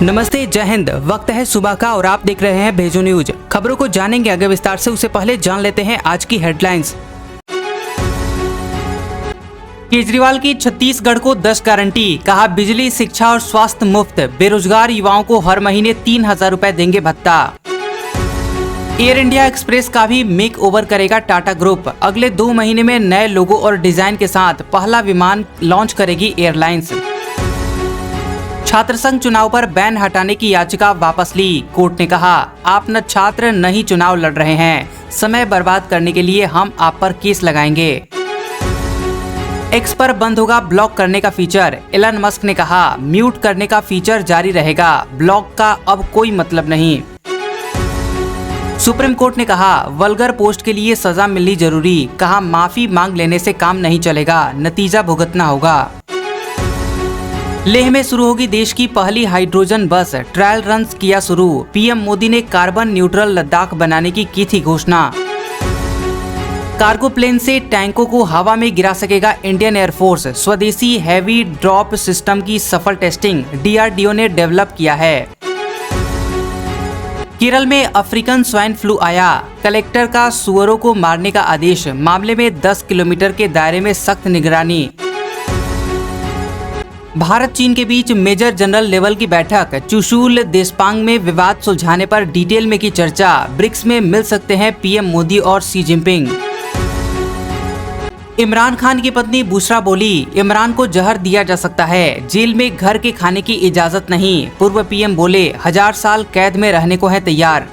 नमस्ते, जय हिंद। वक्त है सुबह का और आप देख रहे हैं भेजो न्यूज। खबरों को जानेंगे आगे विस्तार से, उससे पहले जान लेते हैं आज की हेडलाइंस। केजरीवाल की छत्तीसगढ़ को 10 गारंटी, कहा बिजली, शिक्षा और स्वास्थ्य मुफ्त। बेरोजगार युवाओं को हर महीने 3,000 रुपए देंगे भत्ता। एयर इंडिया एक्सप्रेस का भी मेक ओवर करेगा टाटा ग्रुप। अगले 2 महीने में नए लोगो और डिजाइन के साथ पहला विमान लॉन्च करेगी एयरलाइंस। छात्र संघ चुनाव पर बैन हटाने की याचिका वापस ली। कोर्ट ने कहा, आप न छात्र न ही चुनाव लड़ रहे हैं, समय बर्बाद करने के लिए हम आप पर केस लगाएंगे। एक्स पर बंद होगा ब्लॉक करने का फीचर। एलन मस्क ने कहा, म्यूट करने का फीचर जारी रहेगा, ब्लॉक का अब कोई मतलब नहीं। सुप्रीम कोर्ट ने कहा, वल्गर पोस्ट के लिए सजा मिलनी जरूरी। कहा, माफी मांग लेने से काम नहीं चलेगा, नतीजा भुगतना होगा। लेह में शुरू होगी देश की पहली हाइड्रोजन बस, ट्रायल रन किया शुरू। पीएम मोदी ने कार्बन न्यूट्रल लद्दाख बनाने की थी घोषणा। कार्गो प्लेन से टैंकों को हवा में गिरा सकेगा इंडियन एयरफोर्स। स्वदेशी हैवी ड्रॉप सिस्टम की सफल टेस्टिंग डीआरडीओ ने डेवलप किया है। केरल में अफ्रीकन स्वाइन फ्लू आया, कलेक्टर का सुअरों को मारने का आदेश। मामले में 10 किलोमीटर के दायरे में सख्त निगरानी। भारत चीन के बीच मेजर जनरल लेवल की बैठक, चुशुल देशपांग में विवाद सुलझाने पर डिटेल में की चर्चा। ब्रिक्स में मिल सकते हैं पीएम मोदी और शी जिनपिंग। इमरान खान की पत्नी बुशरा बोली, इमरान को जहर दिया जा सकता है, जेल में घर के खाने की इजाजत नहीं। पूर्व पीएम बोले, 1000 साल कैद में रहने को है तैयार।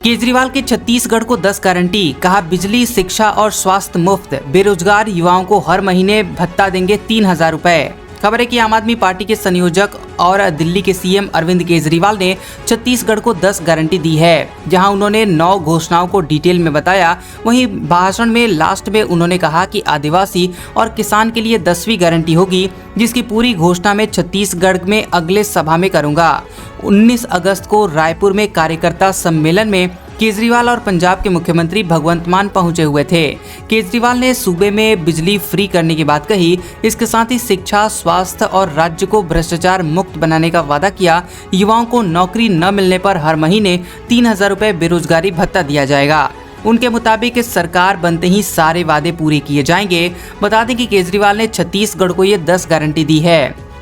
केजरीवाल के छत्तीसगढ़ को 10 गारंटी, कहा बिजली, शिक्षा और स्वास्थ्य मुफ्त। बेरोजगार युवाओं को हर महीने भत्ता देंगे 3,000 रुपए। खबर है कि आम आदमी पार्टी के संयोजक और दिल्ली के सीएम अरविंद केजरीवाल ने छत्तीसगढ़ को 10 गारंटी दी है, जहां उन्होंने 9 घोषणाओं को डिटेल में बताया। वहीं भाषण में लास्ट में उन्होंने कहा कि आदिवासी और किसान के लिए 10वीं गारंटी होगी, जिसकी पूरी घोषणा मैं छत्तीसगढ़ में अगले सभा में करूंगा। 19 अगस्त को रायपुर में कार्यकर्ता सम्मेलन में केजरीवाल और पंजाब के मुख्यमंत्री भगवंत मान पहुंचे हुए थे। केजरीवाल ने सूबे में बिजली फ्री करने की बात कही। इसके साथ ही शिक्षा, स्वास्थ्य और राज्य को भ्रष्टाचार मुक्त बनाने का वादा किया। युवाओं को नौकरी न मिलने पर हर महीने 3,000 रुपए बेरोजगारी भत्ता दिया जाएगा। उनके मुताबिक सरकार बनते ही सारे वादे पूरे किए जाएंगे। बता दें कि केजरीवाल ने छत्तीसगढ़ को ये 10 गारंटी दी है।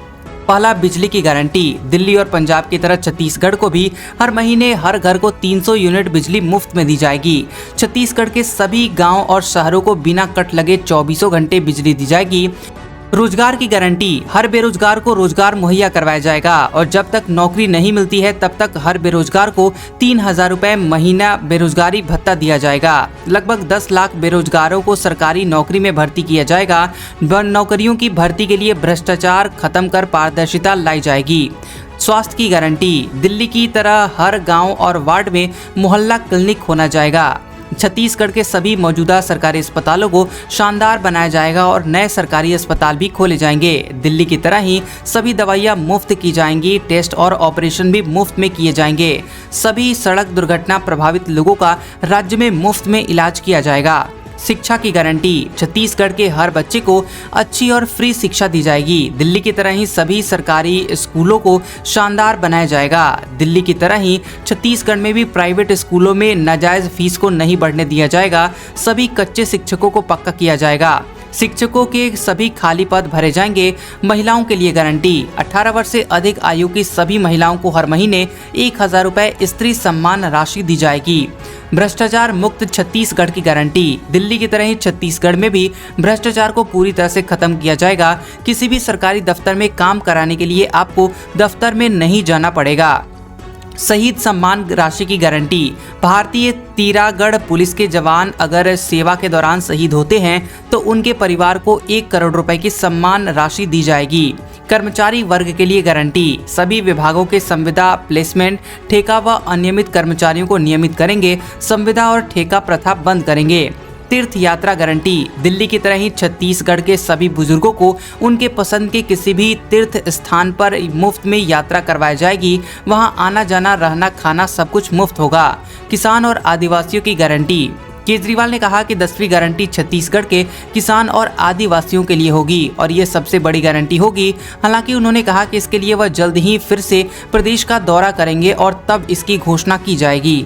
पहला, बिजली की गारंटी। दिल्ली और पंजाब की तरह छत्तीसगढ़ को भी हर महीने हर घर को 300 यूनिट बिजली मुफ्त में दी जाएगी। छत्तीसगढ़ के सभी गांव और शहरों को बिना कट लगे 24 घंटे बिजली दी जाएगी। रोजगार की गारंटी, हर बेरोजगार को रोजगार मुहैया करवाया जाएगा और जब तक नौकरी नहीं मिलती है तब तक हर बेरोजगार को 3,000 रुपए महीना बेरोजगारी भत्ता दिया जाएगा। लगभग 10 लाख बेरोजगारों को सरकारी नौकरी में भर्ती किया जाएगा। नौकरियों की भर्ती के लिए भ्रष्टाचार खत्म कर पारदर्शिता लाई जाएगी। स्वास्थ्य की गारंटी, दिल्ली की तरह हर गाँव और वार्ड में मोहल्ला क्लिनिक होना जाएगा। छत्तीसगढ़ के सभी मौजूदा सरकारी अस्पतालों को शानदार बनाया जाएगा और नए सरकारी अस्पताल भी खोले जाएंगे। दिल्ली की तरह ही सभी दवाइयां मुफ्त की जाएंगी, टेस्ट और ऑपरेशन भी मुफ्त में किए जाएंगे। सभी सड़क दुर्घटना प्रभावित लोगों का राज्य में मुफ्त में इलाज किया जाएगा। शिक्षा की गारंटी, छत्तीसगढ़ के हर बच्चे को अच्छी और फ्री शिक्षा दी जाएगी। दिल्ली की तरह ही सभी सरकारी स्कूलों को शानदार बनाया जाएगा। दिल्ली की तरह ही छत्तीसगढ़ में भी प्राइवेट स्कूलों में नाजायज फीस को नहीं बढ़ने दिया जाएगा। सभी कच्चे शिक्षकों को पक्का किया जाएगा। शिक्षकों के सभी खाली पद भरे जाएंगे। महिलाओं के लिए गारंटी, 18 वर्ष से अधिक आयु की सभी महिलाओं को हर महीने 1,000 रुपए स्त्री सम्मान राशि दी जाएगी। भ्रष्टाचार मुक्त छत्तीसगढ़ की गारंटी, दिल्ली की तरह ही छत्तीसगढ़ में भी भ्रष्टाचार को पूरी तरह से खत्म किया जाएगा। किसी भी सरकारी दफ्तर में काम कराने के लिए आपको दफ्तर में नहीं जाना पड़ेगा। शहीद सम्मान राशि की गारंटी, भारतीय तीरागढ़ पुलिस के जवान अगर सेवा के दौरान शहीद होते हैं तो उनके परिवार को 1 करोड़ रुपए की सम्मान राशि दी जाएगी। कर्मचारी वर्ग के लिए गारंटी, सभी विभागों के संविदा, प्लेसमेंट, ठेका व अनियमित कर्मचारियों को नियमित करेंगे। संविदा और ठेका प्रथा बंद करेंगे। तीर्थ यात्रा गारंटी, दिल्ली की तरह ही छत्तीसगढ़ के सभी बुजुर्गों को उनके पसंद के किसी भी तीर्थ स्थान पर मुफ्त में यात्रा करवाई जाएगी। वहां आना जाना, रहना, खाना सब कुछ मुफ्त होगा। किसान और आदिवासियों की गारंटी, केजरीवाल ने कहा कि 10वीं गारंटी छत्तीसगढ़ के किसान और आदिवासियों के लिए होगी और ये सबसे बड़ी गारंटी होगी। हालांकि उन्होंने कहा कि इसके लिए वह जल्द ही फिर से प्रदेश का दौरा करेंगे और तब इसकी घोषणा की जाएगी।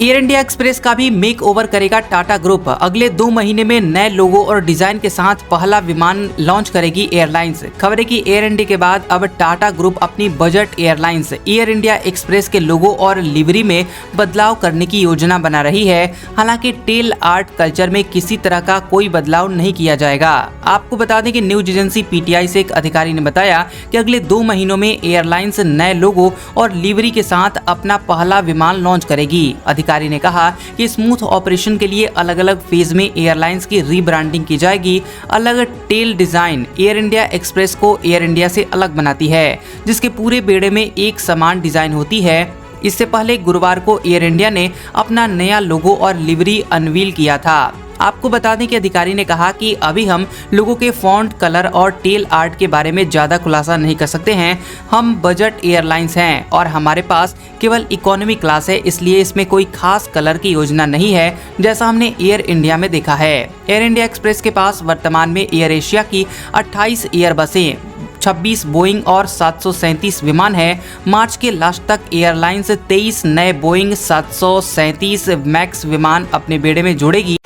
एयर इंडिया एक्सप्रेस का भी मेक ओवर करेगा टाटा ग्रुप। अगले 2 महीने में नए लोगो और डिजाइन के साथ पहला विमान लॉन्च करेगी एयरलाइंस। खबर है कि एयर इंडिया के बाद अब टाटा ग्रुप अपनी budget airlines air India express के लोगो और लिवरी में बदलाव करने की योजना बना रही है। हालांकि टेल आर्ट कल्चर में किसी तरह का कोई बदलाव नहीं किया जाएगा। आपको बता दें कि न्यूज एजेंसी पीटीआई से एक अधिकारी ने बताया कि अगले 2 महीनों में एयरलाइंस नए लोगो और लिवरी के साथ अपना पहला विमान लॉन्च करेगी। अधिकारी ने कहा कि स्मूथ ऑपरेशन के लिए अलग अलग फेज में एयरलाइंस की रीब्रांडिंग की जाएगी। अलग tail design Air India Express को एयर इंडिया से अलग बनाती है, जिसके पूरे बेड़े में एक समान डिजाइन होती है। इससे पहले गुरुवार को एयर इंडिया ने अपना नया लोगो और लिवरी अनवील किया था। आपको बता दें कि अधिकारी ने कहा कि अभी हम लोगों के फॉन्ट, कलर और टेल आर्ट के बारे में ज़्यादा खुलासा नहीं कर सकते हैं। हम बजट एयरलाइंस हैं और हमारे पास केवल इकोनॉमी क्लास है, इसलिए इसमें कोई खास कलर की योजना नहीं है जैसा हमने एयर इंडिया में देखा है। एयर इंडिया एक्सप्रेस के पास वर्तमान में एयर एशिया की 28 एयर बसें, 26 बोइंग और 737 विमान है। मार्च के लास्ट तक एयरलाइंस 23 नए बोइंग 737 मैक्स विमान अपने बेड़े में जोड़ेगी।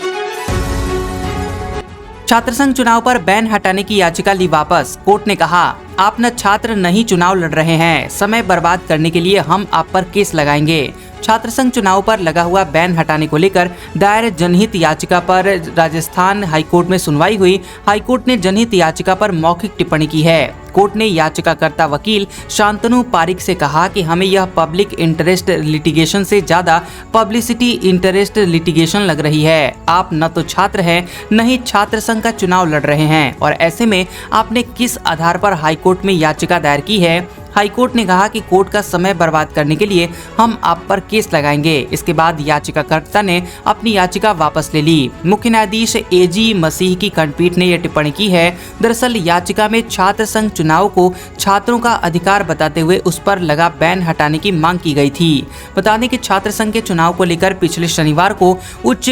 छात्र संघ चुनाव पर बैन हटाने की याचिका ली वापस। कोर्ट ने कहा, आप न छात्र नहीं चुनाव लड़ रहे हैं, समय बर्बाद करने के लिए हम आप पर केस लगाएंगे। छात्र संघ चुनाव पर लगा हुआ बैन हटाने को लेकर दायर जनहित याचिका पर राजस्थान हाईकोर्ट में सुनवाई हुई। हाईकोर्ट ने जनहित याचिका पर मौखिक टिप्पणी की है। कोर्ट ने याचिकाकर्ता वकील शांतनु पारिक से कहा कि हमें यह पब्लिक इंटरेस्ट लिटिगेशन से ज्यादा पब्लिसिटी इंटरेस्ट लिटिगेशन लग रही है। आप न तो छात्र हैं, न ही छात्र संघ का चुनाव लड़ रहे हैं और ऐसे में आपने किस आधार पर हाईकोर्ट में याचिका दायर की है। हाईकोर्ट ने कहा कि कोर्ट का समय बर्बाद करने के लिए हम आप पर केस लगाएंगे। इसके बाद याचिकाकर्ता ने अपनी याचिका वापस ले ली। मुख्य न्यायाधीश एजी मसीह की खंडपीठ ने यह टिप्पणी की है। दरअसल याचिका में छात्र संघ चुनाव को छात्रों का अधिकार बताते हुए उस पर लगा बैन हटाने की मांग की गई थी। बता दें कि छात्र संघ के चुनाव को लेकर पिछले शनिवार को उच्च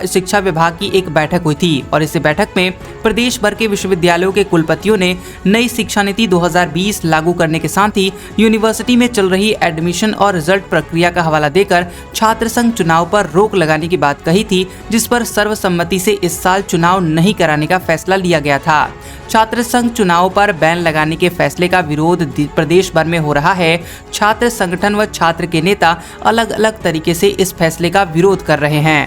शिक्षा विभाग की एक बैठक हुई थी और इस बैठक में प्रदेश भर के विश्वविद्यालयों के कुलपतियों ने नई शिक्षा नीति 2020 लागू करने के साथ ही यूनिवर्सिटी में चल रही एडमिशन और रिजल्ट प्रक्रिया का हवाला देकर छात्र संघ चुनाव पर रोक लगाने की बात कही थी, जिस पर सर्वसम्मति से इस साल चुनाव नहीं कराने का फैसला लिया गया था। छात्र संघ चुनाव पर बैन लगाने के फैसले का विरोध प्रदेश भर में हो रहा है। छात्र संगठन व छात्र के नेता अलग अलग तरीके से इस फैसले का विरोध कर रहे हैं।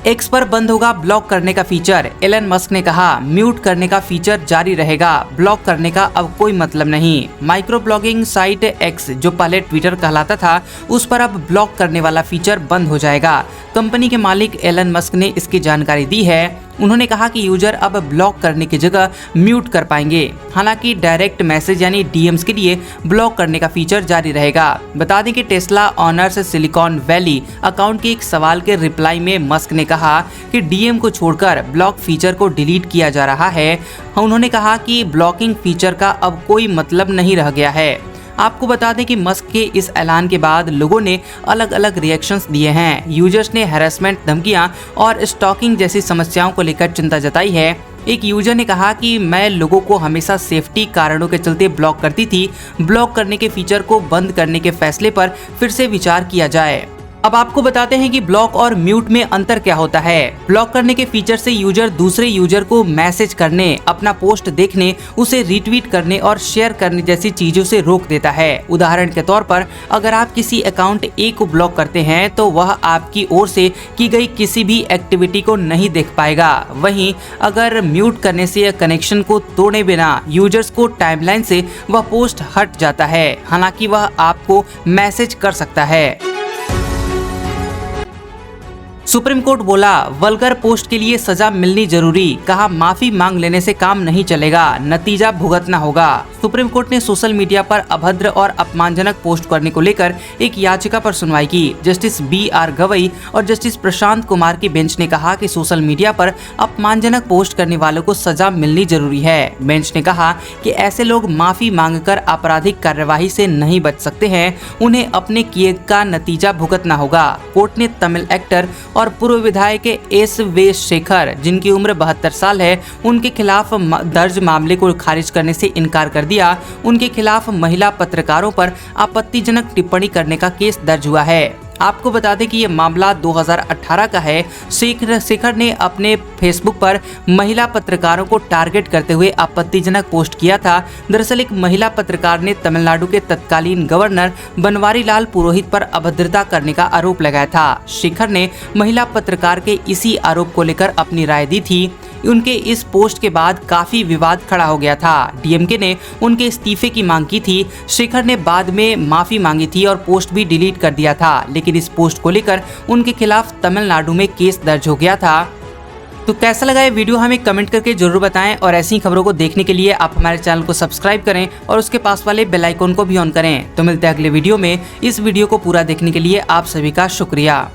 एक्स पर बंद होगा ब्लॉक करने का फीचर। एलन मस्क ने कहा, म्यूट करने का फीचर जारी रहेगा, ब्लॉक करने का अब कोई मतलब नहीं। माइक्रो ब्लॉगिंग साइट एक्स, जो पहले ट्विटर कहलाता था, उस पर अब ब्लॉक करने वाला फीचर बंद हो जाएगा। कंपनी के मालिक एलन मस्क ने इसकी जानकारी दी है। उन्होंने कहा कि यूजर अब ब्लॉक करने की जगह म्यूट कर पाएंगे। हालांकि डायरेक्ट मैसेज यानी डीएम्स के लिए ब्लॉक करने का फीचर जारी रहेगा। बता दें कि Tesla honours silicon valley account के एक सवाल के रिप्लाई में मस्क ने कहा कि डीएम को छोड़कर ब्लॉक फीचर को डिलीट किया जा रहा है। उन्होंने कहा कि ब्लॉकिंग फीचर का अब कोई मतलब नहीं रह गया है। आपको बता दें कि मस्क के इस ऐलान के बाद लोगों ने अलग अलग रिएक्शंस दिए हैं। यूजर्स ने हैरेसमेंट, धमकियां और स्टॉकिंग जैसी समस्याओं को लेकर चिंता जताई है। एक यूजर ने कहा कि मैं लोगों को हमेशा सेफ्टी कारणों के चलते ब्लॉक करती थी। ब्लॉक करने के फीचर को बंद करने के फैसले पर फिर से विचार किया जाए। अब आपको बताते हैं कि ब्लॉक और म्यूट में अंतर क्या होता है। ब्लॉक करने के फीचर से यूजर दूसरे यूजर को मैसेज करने, अपना पोस्ट देखने, उसे रीट्वीट करने और शेयर करने जैसी चीजों से रोक देता है। उदाहरण के तौर पर अगर आप किसी अकाउंट ए को ब्लॉक करते हैं तो वह आपकी ओर से की गई किसी भी एक्टिविटी को नहीं देख पाएगा। वहीं अगर म्यूट करने से कनेक्शन को तोड़े बिना यूजर्स को टाइमलाइन से वह पोस्ट हट जाता है। हालांकि वह आपको मैसेज कर सकता है। सुप्रीम कोर्ट बोला वल्गर पोस्ट के लिए सजा मिलनी जरूरी, कहा माफी मांग लेने से काम नहीं चलेगा, नतीजा भुगतना होगा। सुप्रीम कोर्ट ने सोशल मीडिया पर अभद्र और अपमानजनक पोस्ट करने को लेकर एक याचिका पर सुनवाई की। जस्टिस BR गवई और जस्टिस प्रशांत कुमार की बेंच ने कहा कि सोशल मीडिया पर अपमानजनक पोस्ट करने वालों को सजा मिलनी जरूरी है। बेंच ने कहा कि ऐसे लोग माफी मांगकर आपराधिक कार्यवाही से नहीं बच सकते हैं, उन्हें अपने किए का नतीजा भुगतना होगा। कोर्ट ने तमिल एक्टर और पूर्व विधायक एस वे शेखर, जिनकी उम्र 72 साल है, उनके खिलाफ दर्ज मामले को खारिज करने से इनकार कर दिया। उनके खिलाफ महिला पत्रकारों पर आपत्तिजनक टिप्पणी करने का केस दर्ज हुआ है। आपको बता दें कि ये मामला 2018 का है। शेखर ने अपने फेसबुक पर महिला पत्रकारों को टारगेट करते हुए आपत्तिजनक पोस्ट किया था। दरअसल एक महिला पत्रकार ने तमिलनाडु के तत्कालीन गवर्नर बनवारी लाल पुरोहित पर अभद्रता करने का आरोप लगाया था। शेखर ने महिला पत्रकार के इसी आरोप को लेकर अपनी राय दी थी। उनके इस पोस्ट के बाद काफी विवाद खड़ा हो गया था। DMK ने उनके इस्तीफे की मांग की थी। शेखर ने बाद में माफी मांगी थी और पोस्ट भी डिलीट कर दिया था, लेकिन इस पोस्ट को लेकर उनके खिलाफ तमिलनाडु में केस दर्ज हो गया था। तो कैसा लगा ये वीडियो हमें कमेंट करके जरूर बताएं और ऐसी खबरों को देखने के लिए आप हमारे चैनल को सब्सक्राइब करें और उसके पास वाले बेल आइकन को भी ऑन करें। तो मिलते हैं अगले वीडियो में। इस वीडियो को पूरा देखने के लिए आप सभी का शुक्रिया।